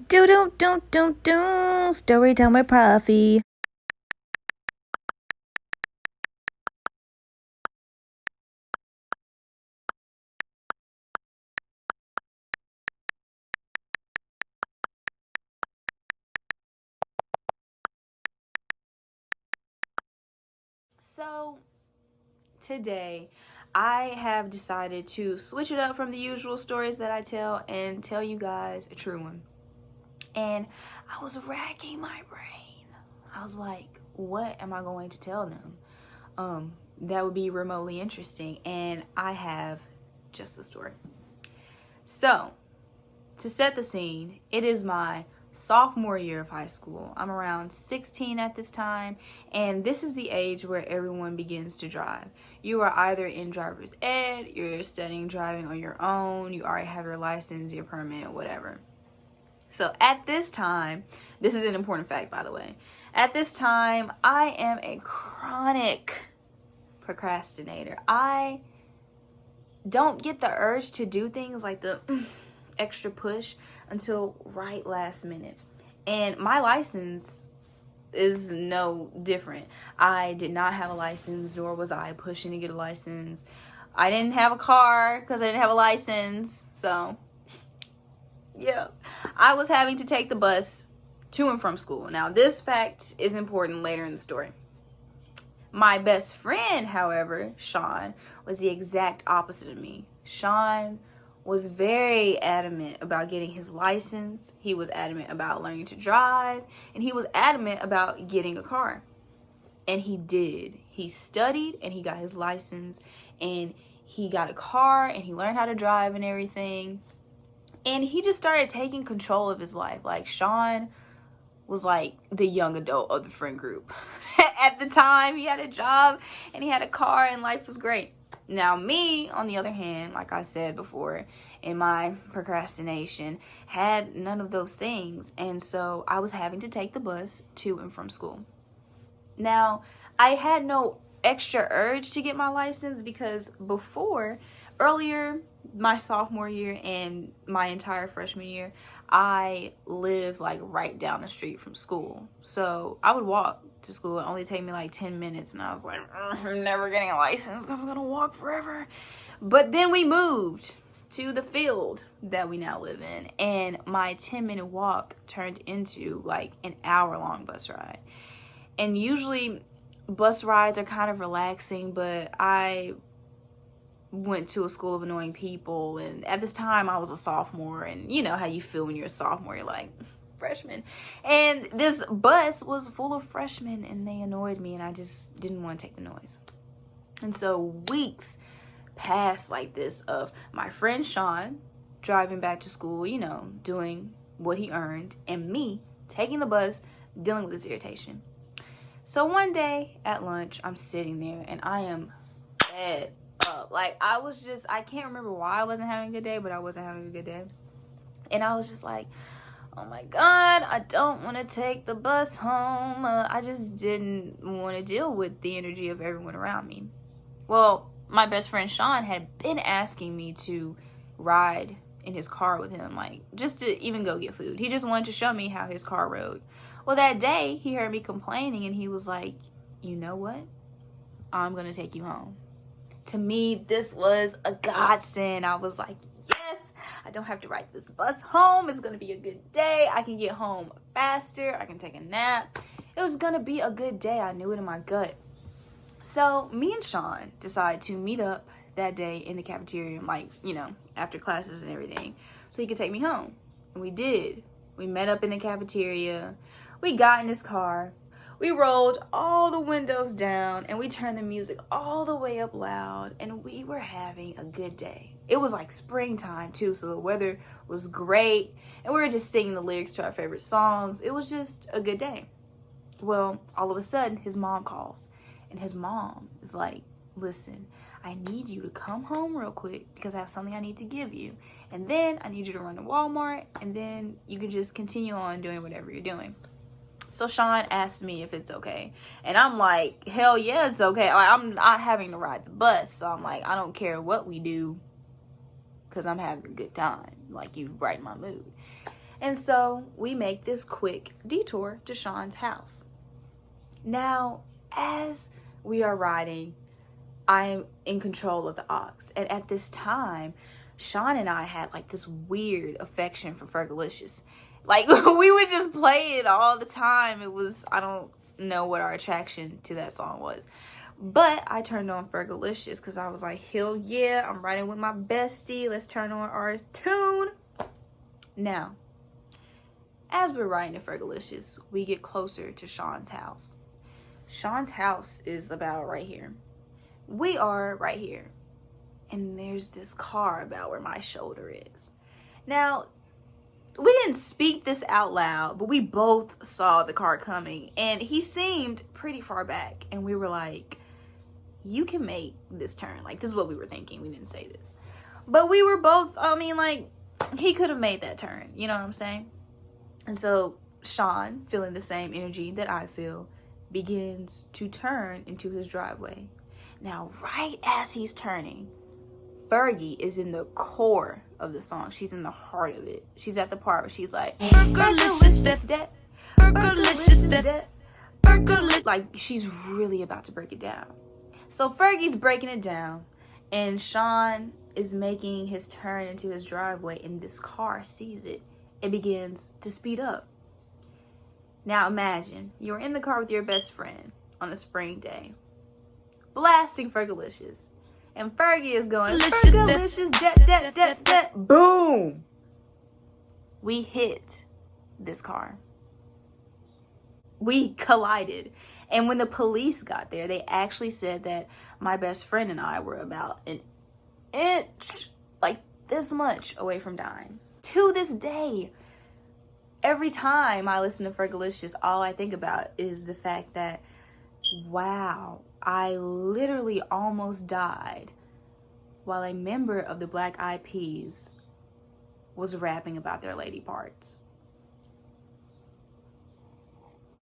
Do story time with Profi. So today I have decided to switch it up from the usual stories that I tell and tell you guys a true one. And I was racking my brain. I was like, what am I going to tell them? That would be remotely interesting. And I have just the story. So, to set the scene, it is my sophomore year of high school. I'm around 16 at this time, and this is the age where everyone begins to drive. You are either in driver's ed, you're studying driving on your own, you already have your license, your permit, whatever. So at this time, this is an important fact, by the way. At this time, I am a chronic procrastinator. I don't get the urge to do things like the extra push until right last minute. And my license is no different. I did not have a license, nor was I pushing to get a license. I didn't have a car because I didn't have a license. So, yeah. I was having to take the bus to and from school. Now, this fact is important later in the story. My best friend, however, Sean, was the exact opposite of me. Sean was very adamant about getting his license. He was adamant about learning to drive, and he was adamant about getting a car. And he did. He studied and he got his license, and he got a car, and he learned how to drive and everything. And he just started taking control of his life. Like, Sean was like the young adult of the friend group. At the time, he had a job and he had a car and life was great. Now, me, on the other hand, like I said before, in my procrastination, had none of those things. And so I was having to take the bus to and from school. Now, I had no extra urge to get my license because earlier, my sophomore year and my entire freshman year, I lived like right down the street from school. So I would walk to school. It only take me like 10 minutes. And I was like, I'm never getting a license because I'm going to walk forever. But then we moved to the field that we now live in. And my 10-minute walk turned into like an hour-long bus ride. And usually bus rides are kind of relaxing, but I went to a school of annoying people, and at this time I was a sophomore, and you know how you feel when you're a sophomore, you're like freshman, and this bus was full of freshmen and they annoyed me and I just didn't want to take the noise. And so weeks passed like this of my friend Sean driving back to school, you know, doing what he earned, and me taking the bus, dealing with this irritation. So one day at lunch, I'm sitting there and I am fed up. Like, I can't remember why I wasn't having a good day, but I wasn't having a good day. And I was just like, oh my God, I don't want to take the bus home. I just didn't want to deal with the energy of everyone around me. Well, my best friend Sean had been asking me to ride in his car with him, like just to even go get food. He just wanted to show me how his car rode. Well, that day he heard me complaining and he was like, you know what? I'm going to take you home. To me, this was a godsend. I was like, yes, I don't have to ride this bus home. It's going to be a good day. I can get home faster. I can take a nap. It was going to be a good day. I knew it in my gut. So me and Sean decided to meet up that day in the cafeteria, like, you know, after classes and everything, so he could take me home. And we did. We met up in the cafeteria. We got in his car. We rolled all the windows down and we turned the music all the way up loud, and we were having a good day. It was like springtime too, so the weather was great and we were just singing the lyrics to our favorite songs. It was just a good day. Well, all of a sudden his mom calls, and his mom is like, listen, I need you to come home real quick because I have something I need to give you, and then I need you to run to Walmart, and then you can just continue on doing whatever you're doing. So Sean asked me if it's okay. And I'm like, hell yeah, it's okay. Like, I'm not having to ride the bus. So I'm like, I don't care what we do because I'm having a good time. Like, you brighten my mood. And so we make this quick detour to Sean's house. Now, as we are riding, I am in control of the aux. And at this time, Sean and I had like this weird affection for Fergalicious. Like, we would just play it all the time. It was, I don't know what our attraction to that song was. But I turned on Fergalicious because I was like, hell yeah, I'm riding with my bestie. Let's turn on our tune. Now, as we're riding to Fergalicious, we get closer to Sean's house. Sean's house is about right here. We are right here. And there's this car about where my shoulder is. Now, we didn't speak this out loud, but we both saw the car coming. And he seemed pretty far back. And we were like, you can make this turn. Like, this is what we were thinking. We didn't say this. But we were both, I mean, like, he could have made that turn. You know what I'm saying? And so Sean, feeling the same energy that I feel, begins to turn into his driveway. Now, right as he's turning, Fergie is in the core of the song. She's in the heart of it. She's at the part where she's like, Fergalicious that, Fergalicious that, Fergalicious. Like, she's really about to break it down. So Fergie's breaking it down, and Sean is making his turn into his driveway, and this car sees it and begins to speed up. Now imagine you're in the car with your best friend on a spring day, blasting Fergalicious, and Fergie is going, Fergalicious, that. Boom! We hit this car. We collided. And when the police got there, they actually said that my best friend and I were about an inch, like this much, away from dying. To this day, every time I listen to Fergalicious, all I think about is the fact that, wow, I literally almost died while a member of the Black Eyed Peas was rapping about their lady parts.